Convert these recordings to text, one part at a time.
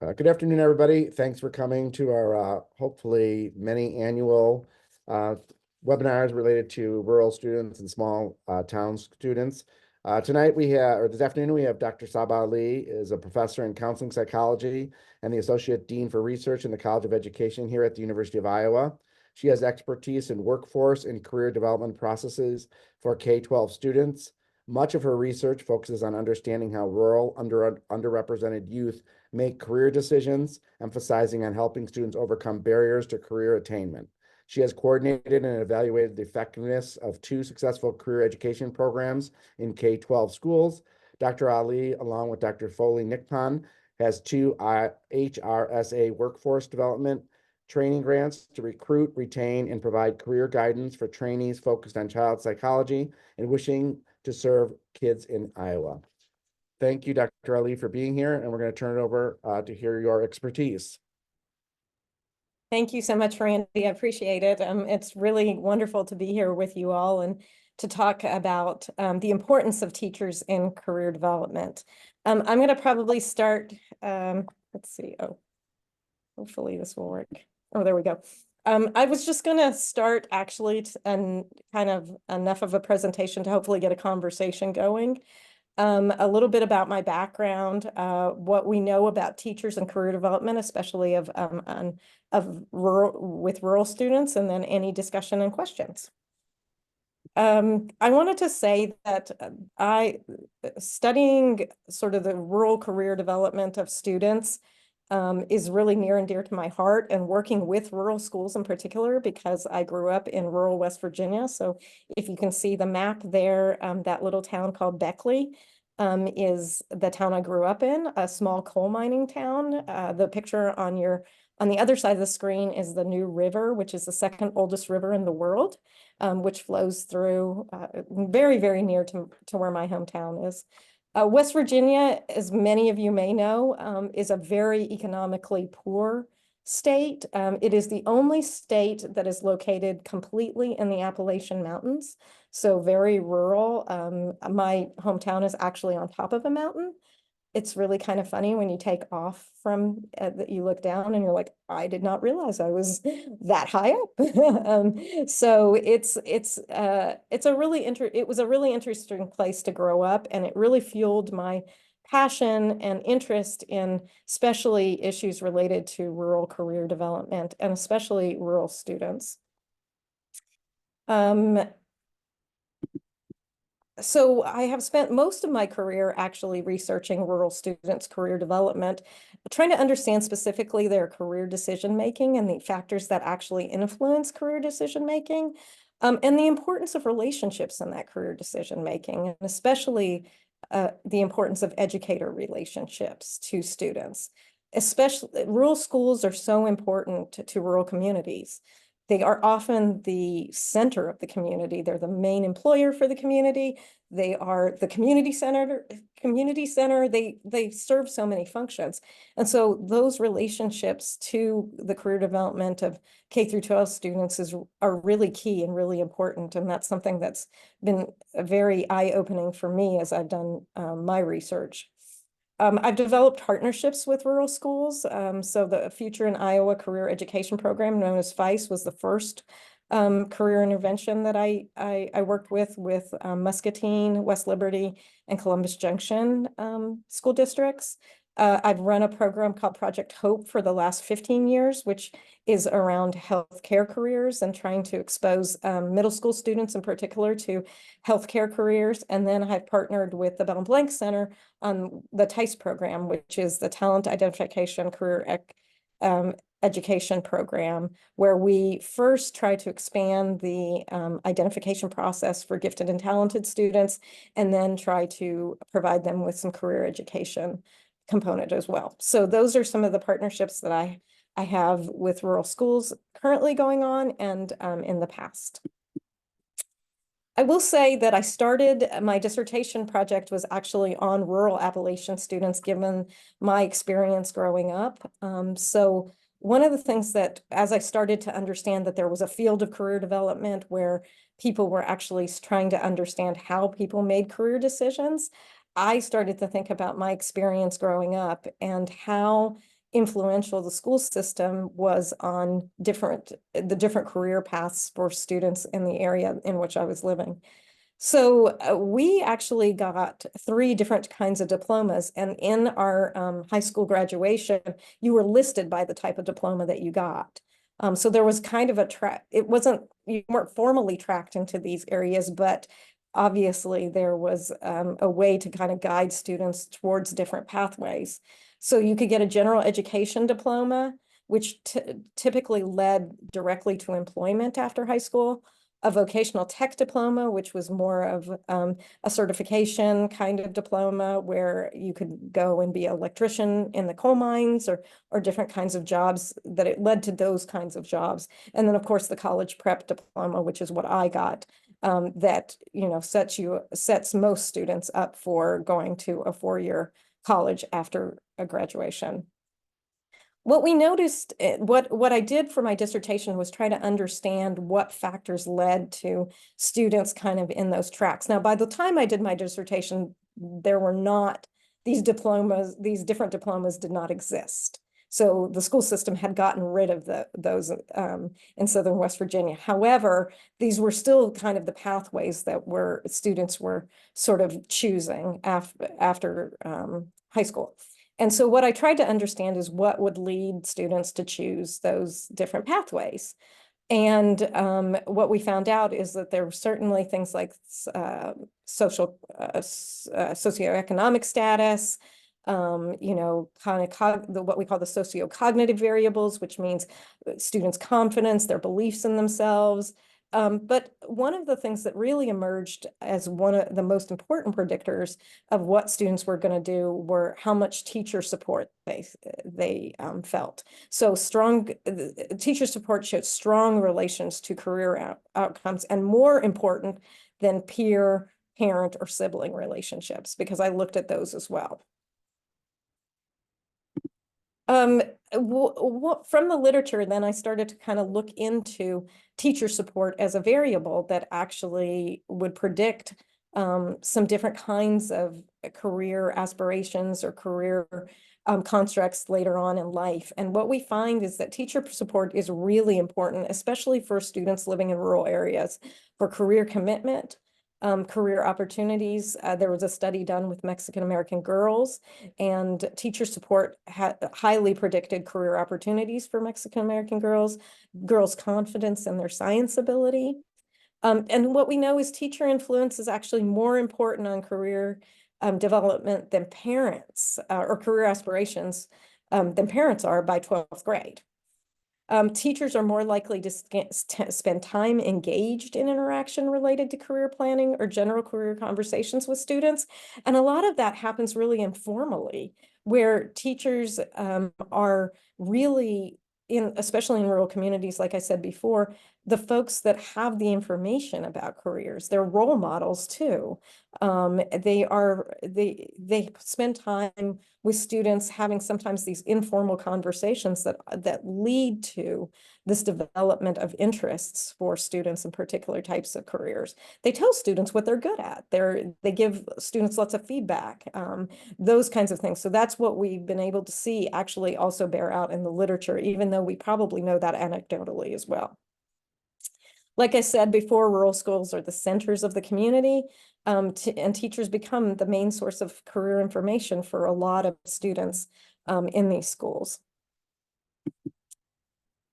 Good afternoon, everybody. Thanks for coming to our hopefully many annual uh, webinars related to rural students and small town students. Tonight we have, or this afternoon, we have Dr. Saba Ali, is a professor in counseling psychology and the Associate Dean for Research in the College of Education here at the University of Iowa. She has expertise in workforce and career development processes for K-12 students. Much of her research focuses on understanding how rural, underrepresented youth make career decisions, emphasizing on helping students overcome barriers to career attainment. She has coordinated and evaluated the effectiveness of two successful career education programs in K-12 schools. Dr. Ali, along with Dr. Foley Nickpon, has two HRSA workforce development training grants to recruit, retain, and provide career guidance for trainees focused on child psychology and wishing to serve kids in Iowa. Thank you, Dr. Ali, for being here, and we're going to turn it over to hear your expertise. Thank you so much, Randy. I appreciate it. It's really wonderful to be here with you all and to talk about the importance of teachers in career development. I'm going to probably start, let's see, hopefully this will work. Oh, there we go. I was just going to start actually and kind of enough of a presentation to hopefully get a conversation going. A little bit about my background, what we know about teachers and career development, especially of rural students, and then any discussion and questions. I wanted to say that studying sort of the rural career development of students is really near and dear to my heart, and working with rural schools in particular, because I grew up in rural West Virginia. So if you can see the map there, that little town called Beckley is the town I grew up in, a small coal mining town. The picture on the other side of the screen is the New River, which is the second oldest river in the world, which flows through very, very near to where my hometown is. West Virginia, as many of you may know, is a very economically poor state. It is the only state that is located completely in the Appalachian Mountains, so very rural. My hometown is actually on top of a mountain. It's really kind of funny when you take off from you look down and you're like, I did not realize I was that high up. So it was a really interesting place to grow up, and it really fueled my passion and interest in especially issues related to rural career development and especially rural students. So I have spent most of my career actually researching rural students' career development, trying to understand specifically their career decision-making and the factors that actually influence career decision-making, and the importance of relationships in that career decision-making, and especially the importance of educator relationships to students. Especially, rural schools are so important to rural communities. They are often the center of the community. They're the main employer for the community. They are the community center. They serve so many functions. And so those relationships to the career development of K through 12 students are really key and really important. And that's something that's been very eye-opening for me as I've done my research. I've developed partnerships with rural schools. So the Future in Iowa Career Education Program, known as FICE, was the first career intervention that I worked with Muscatine, West Liberty, and Columbus Junction school districts. I've run a program called Project Hope for the last 15 years, which is around healthcare careers and trying to expose middle school students in particular to healthcare careers. And then I've partnered with the Bell Blank Center on the TICE program, which is the Talent Identification Career Education program, where we first try to expand the identification process for gifted and talented students, and then try to provide them with some career education component as well. So those are some of the partnerships that I have with rural schools currently going on and in the past. I will say that I started, my dissertation project was actually on rural Appalachian students, given my experience growing up. So one of the things that, as I started to understand that there was a field of career development where people were actually trying to understand how people made career decisions, I started to think about my experience growing up and how influential the school system was on the different career paths for students in the area in which I was living. So we actually got 3 different kinds of diplomas, and in our high school graduation, you were listed by the type of diploma that you got. So there was kind of you weren't formally tracked into these areas, but obviously there was a way to kind of guide students towards different pathways. So you could get a general education diploma, which typically led directly to employment after high school, a vocational tech diploma, which was more of a certification kind of diploma where you could go and be an electrician in the coal mines or different kinds of jobs that it led to those kinds of jobs. And then, of course, the college prep diploma, which is what I got, that, sets most students up for going to a 4-year college after a graduation. What we noticed, what I did for my dissertation was try to understand what factors led to students kind of in those tracks. Now, by the time I did my dissertation, there were not these different diplomas did not exist. So the school system had gotten rid of those in Southern West Virginia. However, these were still kind of the pathways that students were sort of choosing after high school. And so what I tried to understand is what would lead students to choose those different pathways. And what we found out is that there were certainly things like socioeconomic status, kind of what we call the socio-cognitive variables, which means students' confidence, their beliefs in themselves. But one of the things that really emerged as one of the most important predictors of what students were going to do were how much teacher support they felt. So strong teacher support showed strong relations to career outcomes, and more important than peer, parent, or sibling relationships, because I looked at those as well. From the literature, then I started to kind of look into teacher support as a variable that actually would predict some different kinds of career aspirations or career constructs later on in life. And what we find is that teacher support is really important, especially for students living in rural areas, for career commitment, career opportunities. There was a study done with Mexican-American girls, and teacher support highly predicted career opportunities for Mexican-American girls' confidence in their science ability. And what we know is teacher influence is actually more important on career development than parents or career aspirations than parents are by 12th grade. Teachers are more likely to spend time engaged in interaction related to career planning or general career conversations with students. And a lot of that happens really informally, where teachers are really especially in rural communities, like I said before, the folks that have the information about careers, they're role models too. They spend time with students having sometimes these informal conversations that lead to this development of interests for students in particular types of careers. They tell students what they're good at. They give students lots of feedback, those kinds of things. So that's what we've been able to see actually also bear out in the literature, even though we probably know that anecdotally as well. Like I said before, rural schools are the centers of the community, and teachers become the main source of career information for a lot of students in these schools.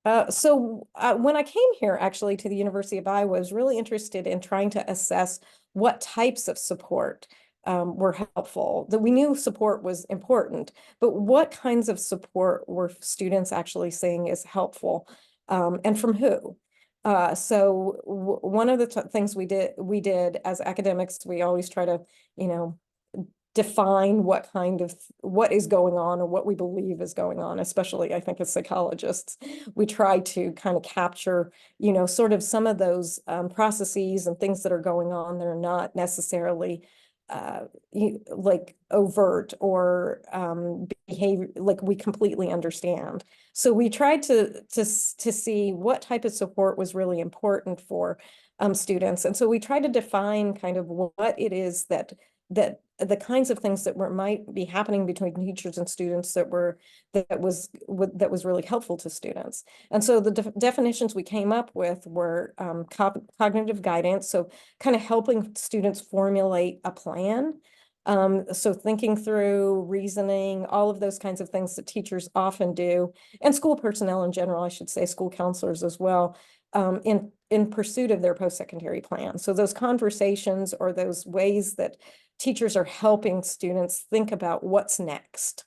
When I came here actually to the University of Iowa, I was really interested in trying to assess what types of support were helpful. That we knew support was important, but what kinds of support were students actually saying is helpful, and from who? One of the things we did as academics, we always try to, define what is going on or what we believe is going on, especially I think as psychologists. We try to kind of capture, sort of some of those processes and things that are going on that are not necessarily like overt or behavior like we completely understand. So we tried to see what type of support was really important for students. And so we tried to define kind of what it is that the kinds of things that might be happening between teachers and students that was really helpful to students. And so the definitions we came up with were cognitive guidance, so kind of helping students formulate a plan. So thinking through, reasoning, all of those kinds of things that teachers often do, and school personnel in general, I should say, school counselors as well, in pursuit of their post-secondary plan. So those conversations or those ways that teachers are helping students think about what's next.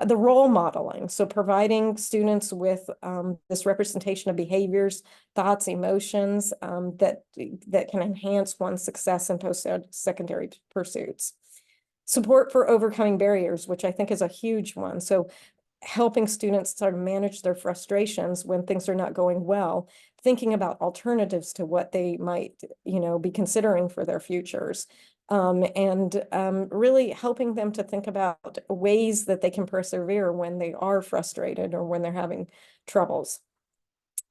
The role modeling, so providing students with this representation of behaviors, thoughts, emotions that can enhance one's success in post-secondary pursuits. Support for overcoming barriers, which I think is a huge one. So helping students sort of manage their frustrations when things are not going well, thinking about alternatives to what they might, be considering for their futures. And really helping them to think about ways that they can persevere when they are frustrated or when they're having troubles.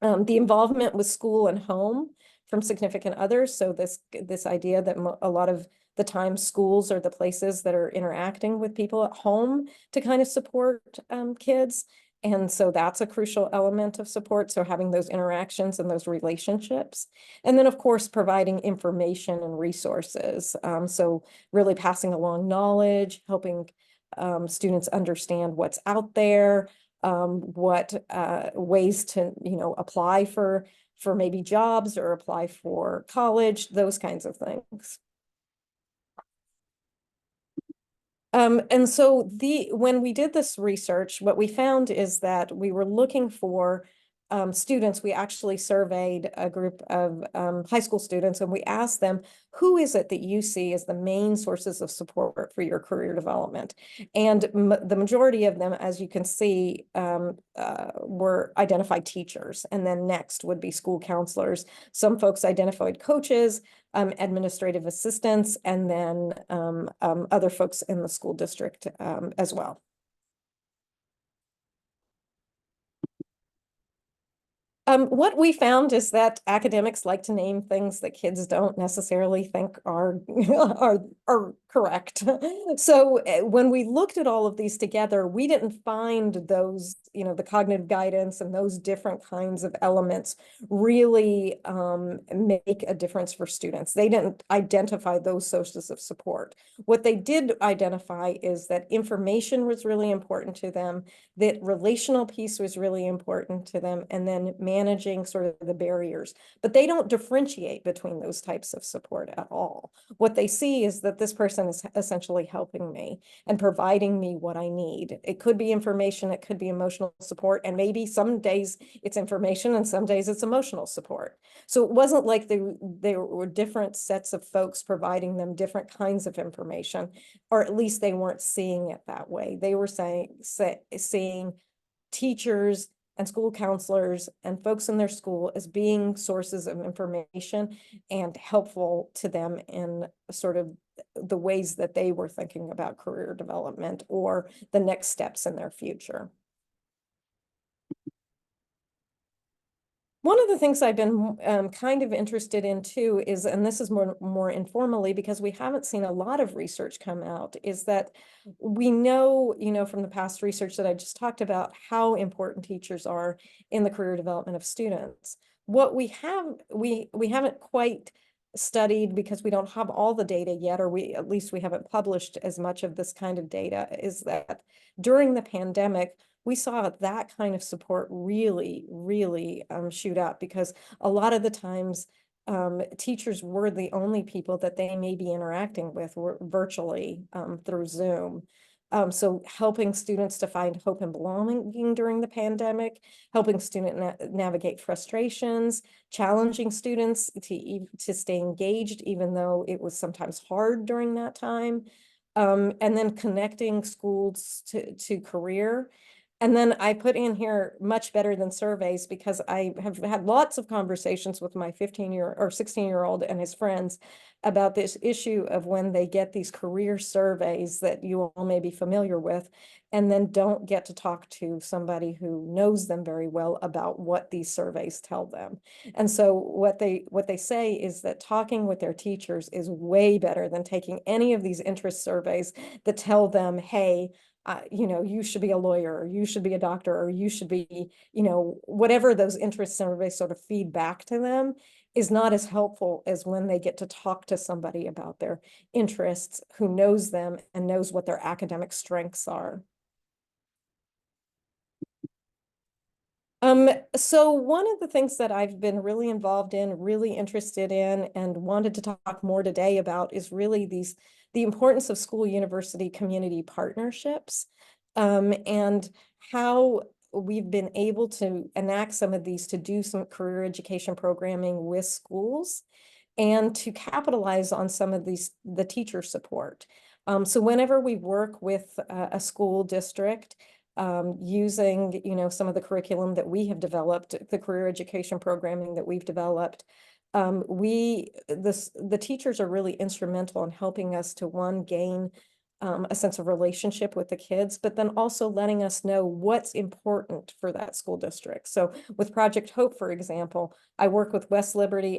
The involvement with school and home from significant others. So this idea that a lot of the time schools are the places that are interacting with people at home to kind of support kids. And so that's a crucial element of support. So having those interactions and those relationships. And then, of course, providing information and resources. So really passing along knowledge, helping students understand what's out there, what ways to, apply for maybe jobs or apply for college, those kinds of things. And so when we did this research, what we found is that we were looking for students. We actually surveyed a group of high school students, and we asked them, who is it that you see as the main sources of support for your career development? And the majority of them, as you can see, were identified teachers. And then next would be school counselors. Some folks identified coaches, administrative assistants, and then other folks in the school district as well. What we found is that academics like to name things that kids don't necessarily think are are correct. So when we looked at all of these together, we didn't find those, the cognitive guidance and those different kinds of elements really make a difference for students. They didn't identify those sources of support. What they did identify is that information was really important to them, that relational piece was really important to them, and then managing sort of the barriers. But they don't differentiate between those types of support at all. What they see is that this person is essentially helping me and providing me what I need. It could be information, it could be emotional support, and maybe some days it's information and some days it's emotional support. So it wasn't like there were different sets of folks providing them different kinds of information, or at least they weren't seeing it that way. They were seeing teachers and school counselors and folks in their school as being sources of information and helpful to them in sort of the ways that they were thinking about career development or the next steps in their future. One of the things I've been kind of interested in too is, and this is more informally because we haven't seen a lot of research come out, is that we know, from the past research that I just talked about, how important teachers are in the career development of students. What we haven't quite studied, because we don't have all the data yet, or at least we haven't published as much of this kind of data, is that during the pandemic, we saw that kind of support really, really shoot up, because a lot of the times teachers were the only people that they may be interacting with virtually through Zoom. So helping students to find hope and belonging during the pandemic, helping students navigate frustrations, challenging students to stay engaged, even though it was sometimes hard during that time. And then connecting schools to career. And then I put in here much better than surveys because I have had lots of conversations with my 15-year or 16-year-old and his friends about this issue of when they get these career surveys that you all may be familiar with, and then don't get to talk to somebody who knows them very well about what these surveys tell them. And so what they say is that talking with their teachers is way better than taking any of these interest surveys that tell them, hey, you should be a lawyer, or you should be a doctor, or you should be, whatever those interest surveys sort of feed back to them is not as helpful as when they get to talk to somebody about their interests, who knows them and knows what their academic strengths are. So one of the things that I've been really involved in, really interested in, and wanted to talk more today about is really the importance of school university community partnerships, and how we've been able to enact some of these to do some career education programming with schools and to capitalize on some of the teacher support. So whenever we work with a school district, using, some of the curriculum that we have developed, the career education programming that we've developed, the teachers are really instrumental in helping us to, one, gain a sense of relationship with the kids, but then also letting us know what's important for that school district. So with Project Hope, for example, I have worked with West Liberty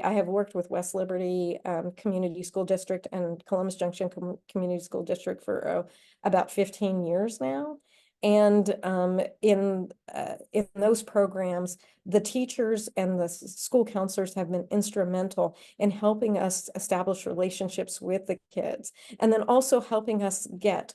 Community School District and Columbus Junction Community School District for about 15 years now. And in those programs, the teachers and the school counselors have been instrumental in helping us establish relationships with the kids, and then also helping us get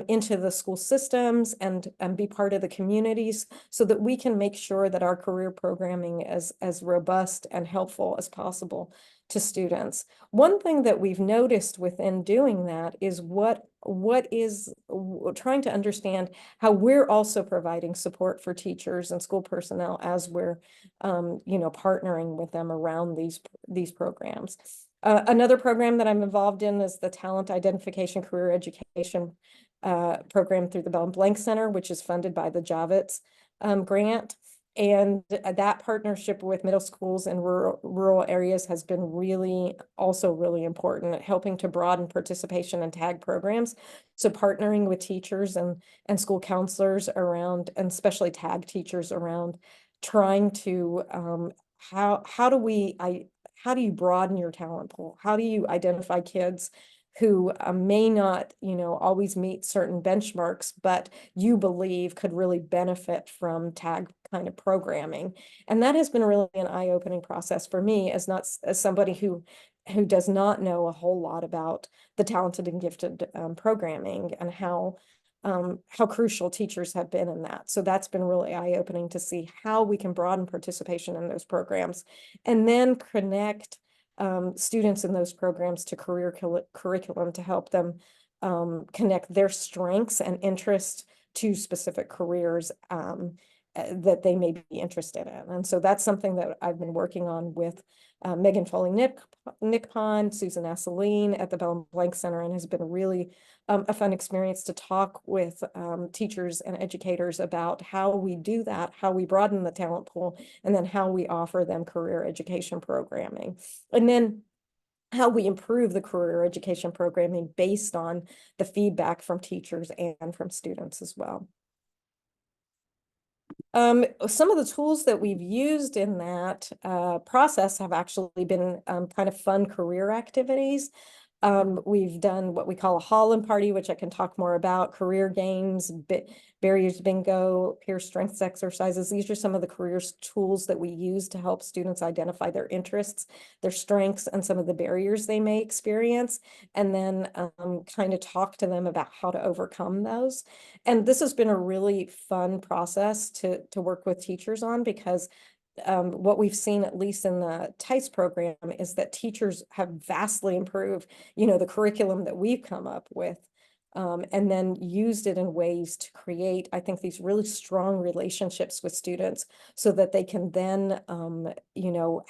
into the school systems and be part of the communities so that we can make sure that our career programming is as robust and helpful as possible to students. One thing that we've noticed within doing that is trying to understand how we're also providing support for teachers and school personnel as we're partnering with them around these programs. Another program that I'm involved in is the Talent Identification Career Education program through the Bell and Blank Center, which is funded by the Javits grant. And that partnership with middle schools in rural areas has been also really important at helping to broaden participation in TAG programs. So partnering with teachers and school counselors around, and especially TAG teachers around, trying to how do you broaden your talent pool? How do you identify kids who may not, always meet certain benchmarks, but you believe could really benefit from TAG kind of programming? And that has been really an eye-opening process for me as somebody who does not know a whole lot about the talented and gifted programming, and how crucial teachers have been in that. So that's been really eye-opening to see how we can broaden participation in those programs and then connect students in those programs to curriculum to help them connect their strengths and interests to specific careers that they may be interested in. And so that's something that I've been working on with Megan Foley-Nickpon, Susan Asseline at the Bell and Blank Center, and has been really a fun experience to talk with teachers and educators about how we do that, how we broaden the talent pool, and then how we offer them career education programming. And then how we improve the career education programming based on the feedback from teachers and from students as well. Some of the tools that we've used in that process have actually been kind of fun career activities. We've done what we call a Holland party, which I can talk more about, career games, barriers bingo, peer strengths exercises. These are some of the careers tools that we use to help students identify their interests, their strengths, and some of the barriers they may experience, and then kind of talk to them about how to overcome those. And this has been a really fun process to work with teachers on, because what we've seen, at least in the TICE program, is that teachers have vastly improved, the curriculum that we've come up with, and then used it in ways to create, I think, these really strong relationships with students so that they can then,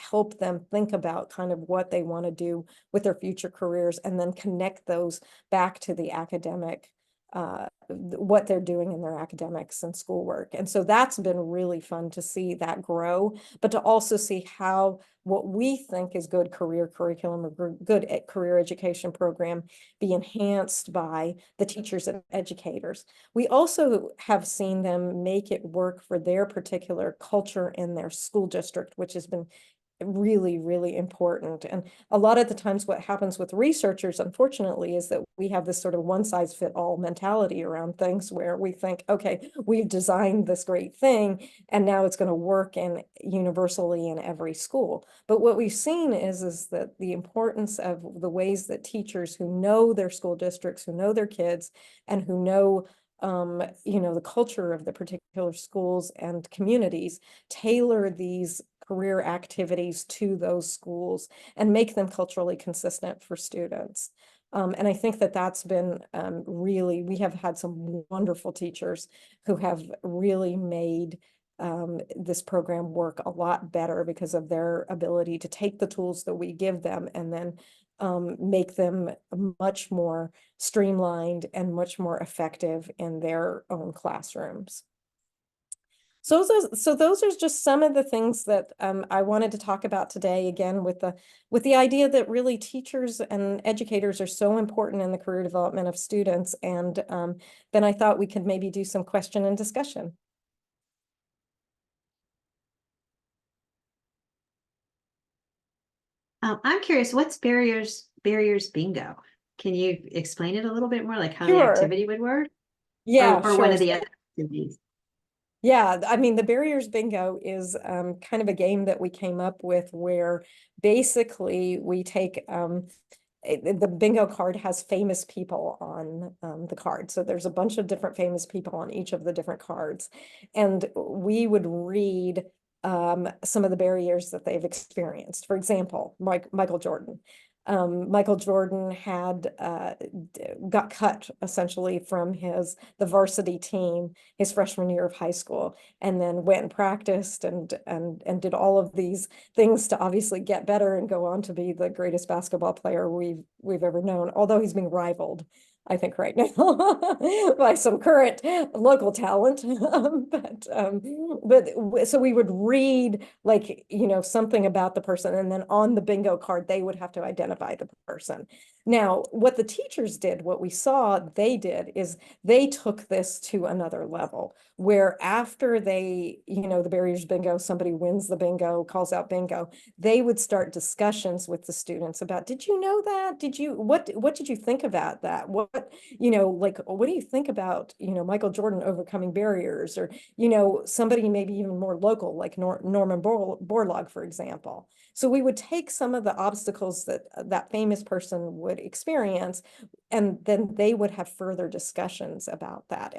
help them think about kind of what they want to do with their future careers, and then connect those back to the academic what they're doing in their academics and schoolwork. And so that's been really fun to see that grow, but to also see how what we think is good career curriculum or good career education program be enhanced by the teachers and educators. We also have seen them make it work for their particular culture in their school district, which has been really, really important. And a lot of the times what happens with researchers, unfortunately, is that we have this sort of one size fit all mentality around things where we think, okay, we've designed this great thing and now it's going to work in universally in every school. But what we've seen is that the importance of the ways that teachers who know their school districts, who know their kids, and who know the culture of the particular schools and communities, tailor these career activities to those schools and make them culturally consistent for students. And I think that that's been really, we have had some wonderful teachers who have really made this program work a lot better because of their ability to take the tools that we give them and then make them much more streamlined and much more effective in their own classrooms. So those are just some of the things that I wanted to talk about today, again, with the idea that really teachers and educators are so important in the career development of students. And then I thought we could maybe do some question and discussion. I'm curious, what's barriers bingo? Can you explain it a little bit more, like how the Sure. activity would work? Yeah, Or one sure. of the other activities? Yeah, I mean, the barriers bingo is kind of a game that we came up with where basically we take the bingo card has famous people on the card. So there's a bunch of different famous people on each of the different cards. And we would read some of the barriers that they've experienced. For example, Michael Jordan. Michael Jordan had got cut essentially from the varsity team his freshman year of high school, and then went and practiced and did all of these things to obviously get better and go on to be the greatest basketball player we've ever known, although he's being rivaled, I think, right now by some current local talent. But so we would read, like, something about the person, and then on the bingo card, they would have to identify the person. Now, what the teachers did, what we saw they did, is they took this to another level, where after the barriers bingo, somebody wins the bingo, calls out bingo, they would start discussions with the students about, did you know that? What did you think about that? What do you think about, Michael Jordan overcoming barriers, or, somebody maybe even more local, like Norman Borlaug, for example. So we would take some of the obstacles that that famous person would experience, and then they would have further discussions about that.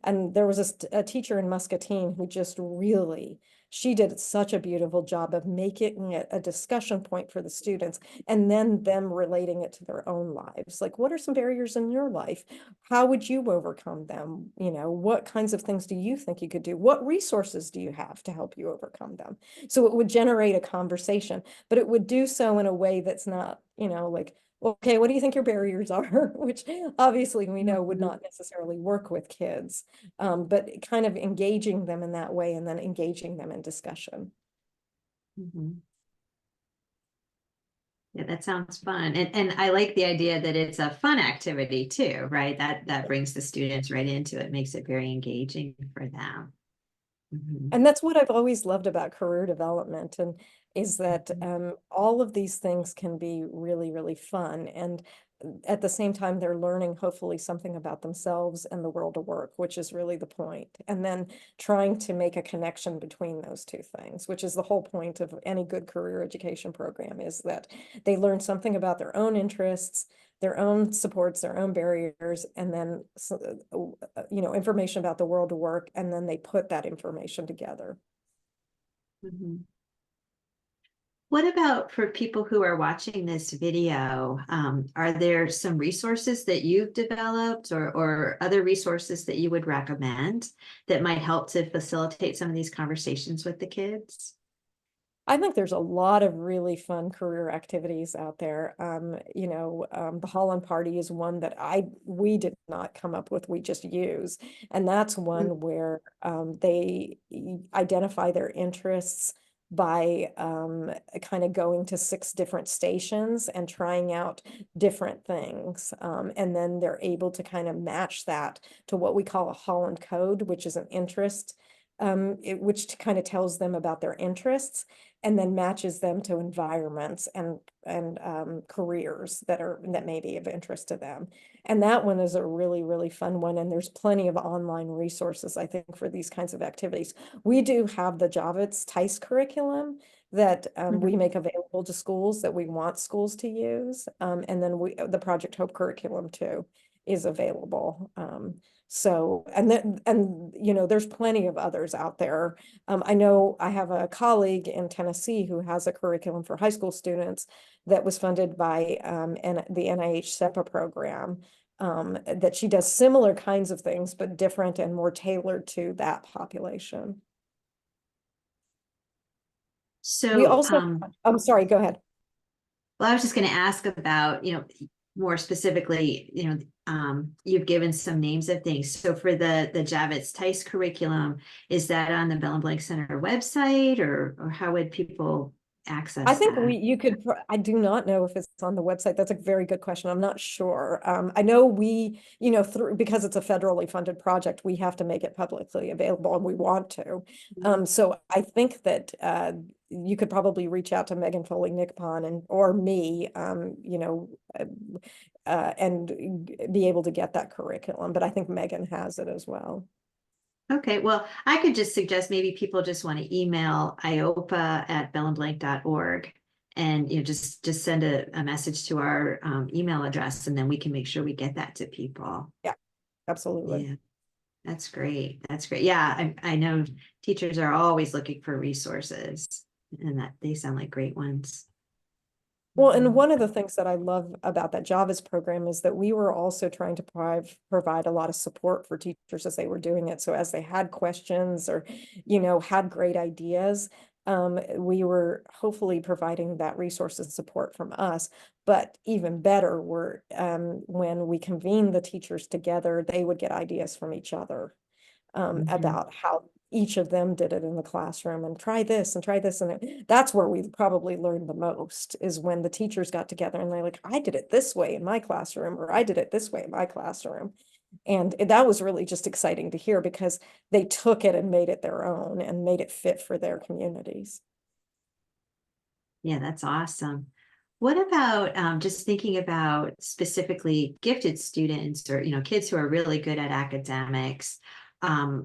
And there was a teacher in Muscatine who just really, she did such a beautiful job of making it a discussion point for the students, and then them relating it to their own lives. Like, what are some barriers in your life? How would you overcome them? What kinds of things do you think you could do? What resources do you have to help you overcome them? So it would generate a conversation, but it would do so in a way that's not, like, okay, what do you think your barriers are? Which obviously we know would not necessarily work with kids, but kind of engaging them in that way and then engaging them in discussion. Mhm. Yeah, that sounds fun. And I like the idea that it's a fun activity too, right? That brings the students right into it, makes it very engaging for them. Mhm. And that's what I've always loved about career development, and is that all of these things can be really, really fun. And at the same time, they're learning hopefully something about themselves and the world of work, which is really the point. And then trying to make a connection between those two things, which is the whole point of any good career education program, is that they learn something about their own interests, their own supports, their own barriers, and then information about the world of work, and then they put that information together. Mhm. What about for people who are watching this video? Are there some resources that you've developed, or other resources that you would recommend that might help to facilitate some of these conversations with the kids? I think there's a lot of really fun career activities out there. The Holland Party is one that we did not come up with, we just use. And that's one where they identify their interests by kind of going to 6 different stations and trying out different things. And then they're able to kind of match that to what we call a Holland Code, which is an interest, which kind of tells them about their interests and then matches them to environments and careers that may be of interest to them. And that one is a really, really fun one. And there's plenty of online resources, I think, for these kinds of activities. We do have the Javits TICE curriculum that we make available to schools that we want schools to use. And then the Project Hope curriculum too is available. There's plenty of others out there. I know I have a colleague in Tennessee who has a curriculum for high school students that was funded by the NIH SEPA program, that she does similar kinds of things, but different and more tailored to that population. We So, also, I'm sorry, go ahead. well, I was just going to ask about, more specifically, you've given some names of things. So for the Javits TICE curriculum, is that on the Bell and Blank Center website, or how would people access I think that? I do not know if it's on the website. That's a very good question. I'm not sure. I know because it's a federally funded project, we have to make it publicly available and we want to. So I think that you could probably reach out to Megan Foley-Nickpon or me, and be able to get that curriculum. But I think Megan has it as well. Okay, well, I could just suggest maybe people just want to email IOAPA@bellandblank.org and just send a message to our email address, and then we can make sure we get that to people. Yeah, absolutely. Yeah, that's great. That's great. Yeah, I know teachers are always looking for resources, and that they sound like great ones. Well, and one of the things that I love about that Javas program is that we were also trying to provide a lot of support for teachers as they were doing it. So as they had questions or, had great ideas, we were hopefully providing that resource and support from us. But even better were when we convened the teachers together, they would get ideas from each other about how each of them did it in the classroom and try this and try this. And that's where we probably learned the most, is when the teachers got together and they're like, I did it this way in my classroom, or I did it this way in my classroom. And that was really just exciting to hear because they took it and made it their own and made it fit for their communities. Yeah, that's awesome. What about just thinking about specifically gifted students or, kids who are really good at academics?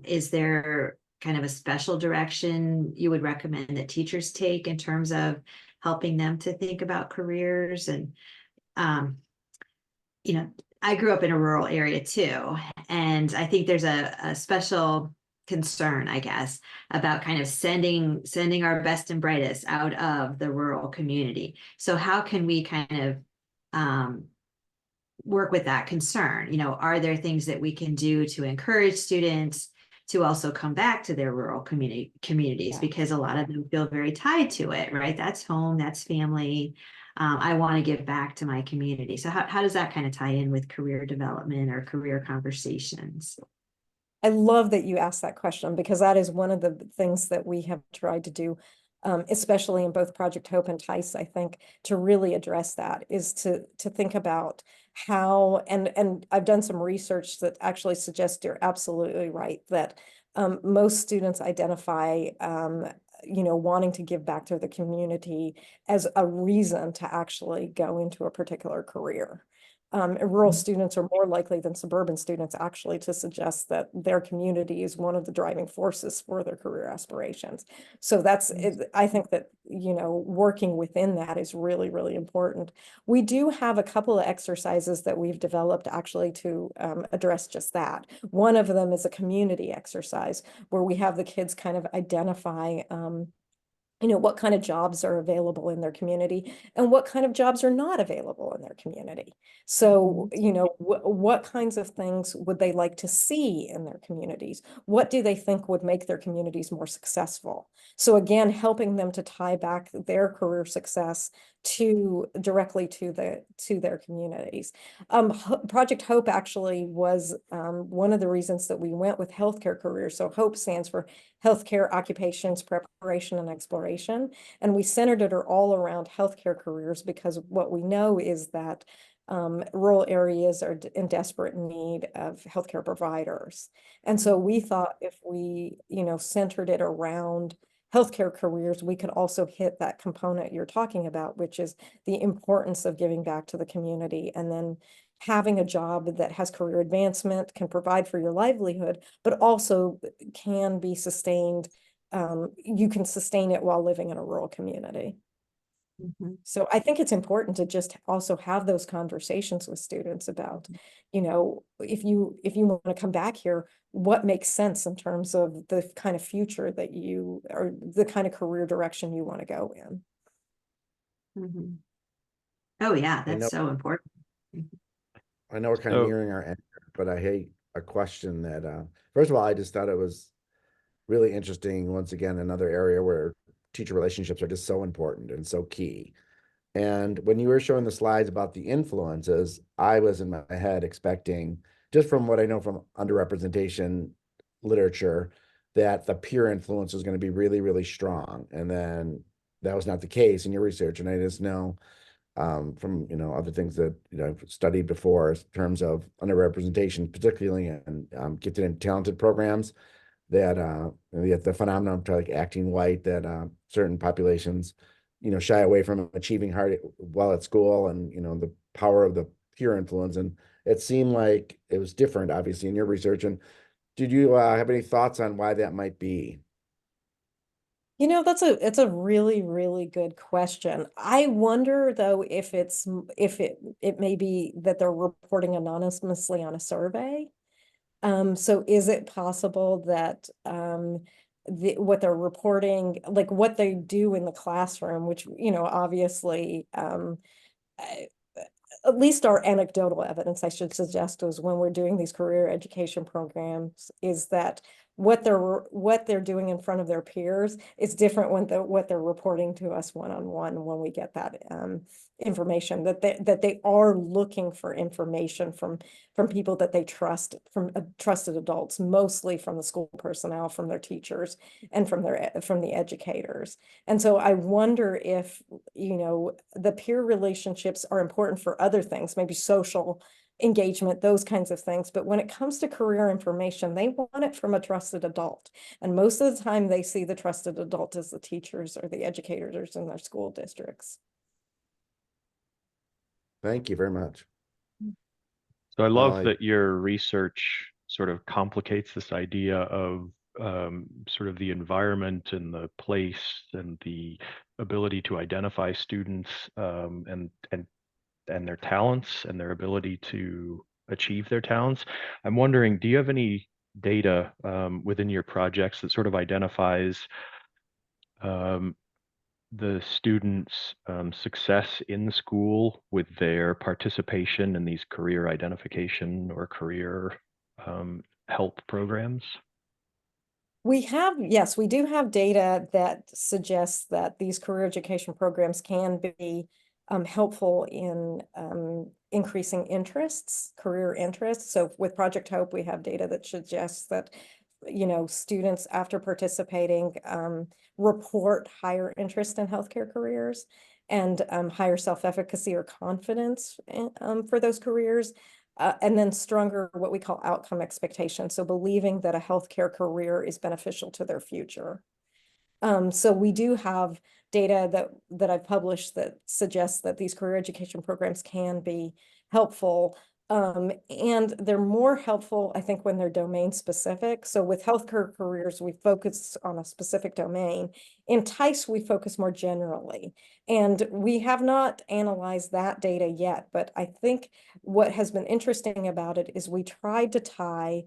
Is there kind of a special direction you would recommend that teachers take in terms of helping them to think about careers? And, I grew up in a rural area too, and I think there's a special concern, I guess, about kind of sending our best and brightest out of the rural community. So how can we kind of work with that concern? Are there things that we can do to encourage students to also come back to their rural communities? Yeah. Because a lot of them feel very tied to it, right? That's home, that's family. I want to give back to my community. So how does that kind of tie in with career development or career conversations? I love that you asked that question because that is one of the things that we have tried to do, especially in both Project Hope and TICE, I think, to really address that is to think about how, and I've done some research that actually suggests you're absolutely right, that most students identify wanting to give back to the community as a reason to actually go into a particular career. Rural students are more likely than suburban students actually to suggest that their community is one of the driving forces for their career aspirations. So that's, I think that, working within that is really, really important. We do have a couple of exercises that we've developed actually to address just that. One of them is a community exercise where we have the kids kind of identify what kind of jobs are available in their community and what kind of jobs are not available in their community. So, what kinds of things would they like to see in their communities? What do they think would make their communities more successful? So again, helping them to tie back their career success directly to their communities. Project Hope actually was one of the reasons that we went with healthcare careers. So HOPE stands for Healthcare Occupations Preparation and Exploration. And we centered it all around healthcare careers because what we know is that rural areas are in desperate need of healthcare providers. And so we thought if we, centered it around healthcare careers, we could also hit that component you're talking about, which is the importance of giving back to the community and then having a job that has career advancement, can provide for your livelihood, but also can be sustained. You can sustain it while living in a rural community. Mhm. So I think it's important to just also have those conversations with students about, if you want to come back here, what makes sense in terms of the kind of future that you, or the kind of career direction you want to go in. Mhm. Oh, yeah, I know, that's so important. I know we're kind of So, nearing our end, but I hate a question that, first of all, I just thought it was really interesting. Once again, another area where teacher relationships are just so important and so key. And when you were showing the slides about the influences, I was in my head expecting, just from what I know from underrepresentation literature, that the peer influence was going to be really, really strong. And then that was not the case in your research. And I just know from other things that I've studied before in terms of underrepresentation, particularly in gifted and talented programs, that the phenomenon of like acting white, that certain populations shy away from achieving hard while at school, and the power of the peer influence. And it seemed like it was different, obviously, in your research. And did you have any thoughts on why that might be? It's a really, really good question. I wonder though if it may be that they're reporting anonymously on a survey. So is it possible that what they're reporting, like what they do in the classroom, which, obviously at least our anecdotal evidence, I should suggest, is when we're doing these career education programs, is that what they're doing in front of their peers is different when what they're reporting to us one-on-one when we get that information, that they are looking for information from people that they trust, from trusted adults, mostly from the school personnel, from their teachers, and from the educators. And so I wonder if, the peer relationships are important for other things, maybe social engagement, those kinds of things. But when it comes to career information, they want it from a trusted adult. And most of the time they see the trusted adult as the teachers or the educators in their school districts. Thank you very much. I love I that your research sort of complicates this idea of sort of the environment and the place and the ability to identify students and their talents and their ability to achieve their talents. I'm wondering, do you have any data within your projects that sort of identifies um, the students' success in school with their participation in these career identification or career help programs? Yes, we do have data that suggests that these career education programs can be helpful in increasing career interests. So with Project Hope, we have data that suggests that, students after participating report higher interest in healthcare careers and higher self-efficacy or confidence for those careers. And then stronger, what we call outcome expectations. So believing that a healthcare career is beneficial to their future. So we do have data that I've published that suggests that these career education programs can be helpful. And they're more helpful, I think, when they're domain specific. So with healthcare careers, we focus on a specific domain. In TICE, we focus more generally. And we have not analyzed that data yet, but I think what has been interesting about it is we tried to tie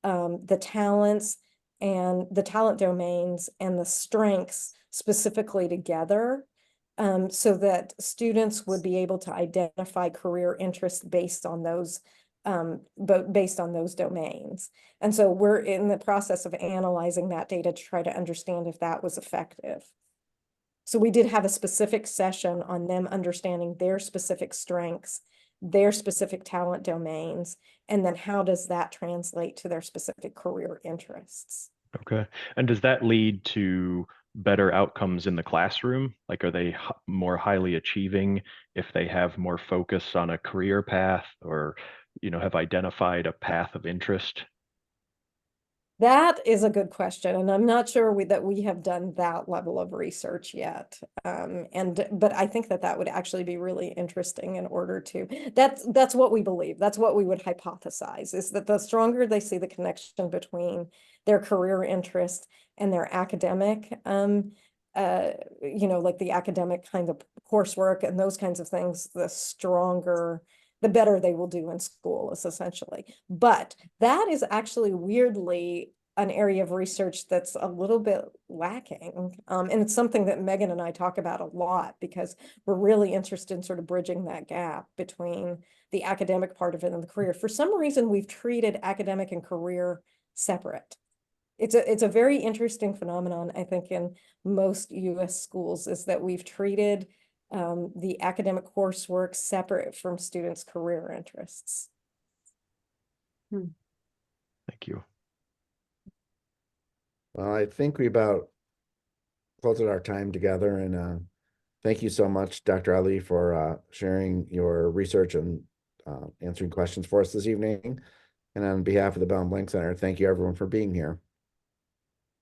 the talents and the talent domains and the strengths specifically together, so that students would be able to identify career interests based on those, but based on those domains. And so we're in the process of analyzing that data to try to understand if that was effective. So we did have a specific session on them understanding their specific strengths, their specific talent domains, and then how does that translate to their specific career interests. Okay. And does that lead to better outcomes in the classroom? Like, are they more highly achieving if they have more focus on a career path, or, have identified a path of interest? That is a good question, and I'm not sure that we have done that level of research yet. But I think that would actually be really interesting in order to, that's what we believe. That's what we would hypothesize, is that the stronger they see the connection between their career interest and their academic, like the academic kind of coursework and those kinds of things, the better they will do in school, is essentially. But that is actually weirdly an area of research that's a little bit lacking. And it's something that Megan and I talk about a lot, because we're really interested in sort of bridging that gap between the academic part of it and the career. For some reason, we've treated academic and career separate. It's a very interesting phenomenon, I think, in most US schools, is that we've treated the academic coursework separate from students' career interests. Thank you. Well, I think we about closed our time together, and thank you so much, Dr. Ali, for sharing your research and answering questions for us this evening. And on behalf of the Bell and Blank Center, thank you everyone for being here.